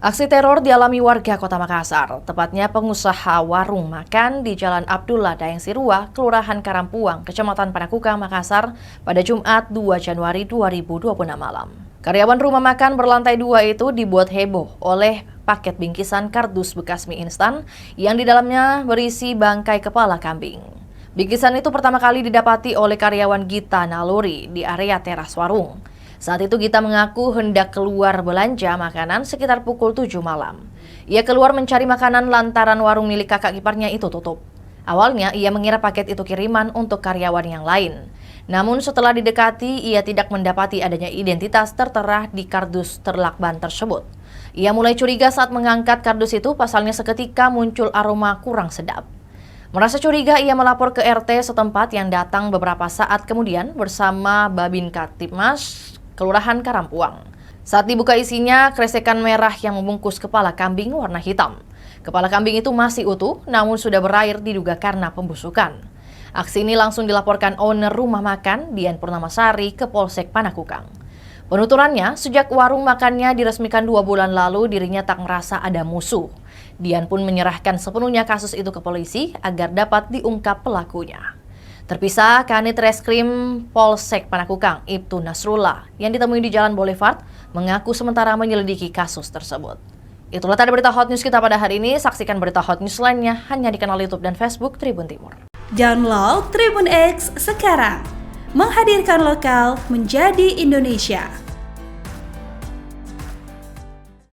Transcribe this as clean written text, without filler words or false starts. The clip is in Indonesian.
Aksi teror dialami warga Kota Makassar, tepatnya pengusaha warung makan di Jalan Abdullah Daeng Sirua, Kelurahan Karampuang, Kecamatan Panakukang, Makassar pada Jumat 2 Januari 2026 malam. Karyawan rumah makan berlantai 2 itu dibuat heboh oleh paket bingkisan kardus bekas mie instan yang di dalamnya berisi bangkai kepala kambing. Bingkisan itu pertama kali didapati oleh karyawan Gita Naluri di area teras warung. Saat itu Gita mengaku hendak keluar belanja makanan sekitar pukul 7 malam. Ia keluar mencari makanan lantaran warung milik kakak iparnya itu tutup. Awalnya ia mengira paket itu kiriman untuk karyawan yang lain. Namun setelah didekati, ia tidak mendapati adanya identitas tertera di kardus terlakban tersebut. Ia mulai curiga saat mengangkat kardus itu, pasalnya seketika muncul aroma kurang sedap. Merasa curiga, ia melapor ke RT setempat yang datang beberapa saat kemudian bersama Babin Kaptipmas Kelurahan Karampuang. Saat dibuka isinya kresekan merah yang membungkus kepala kambing warna hitam. Kepala kambing itu masih utuh, namun sudah berair diduga karena pembusukan. Aksi ini langsung dilaporkan owner rumah makan, Dian Purnamasari, ke Polsek Panakukang. Penuturannya, sejak warung makannya diresmikan 2 bulan lalu, dirinya tak merasa ada musuh. Dian pun menyerahkan sepenuhnya kasus itu ke polisi agar dapat diungkap pelakunya. Terpisah, Kanit Reskrim Polsek Panakukang, Ibtu Nasrullah, yang ditemui di Jalan Boulevard, mengaku sementara menyelidiki kasus tersebut. Itulah tadi berita hot news kita pada hari ini. Saksikan berita hot news lainnya hanya di kanal YouTube dan Facebook Tribun Timur. Download Tribun X sekarang, menghadirkan lokal menjadi Indonesia.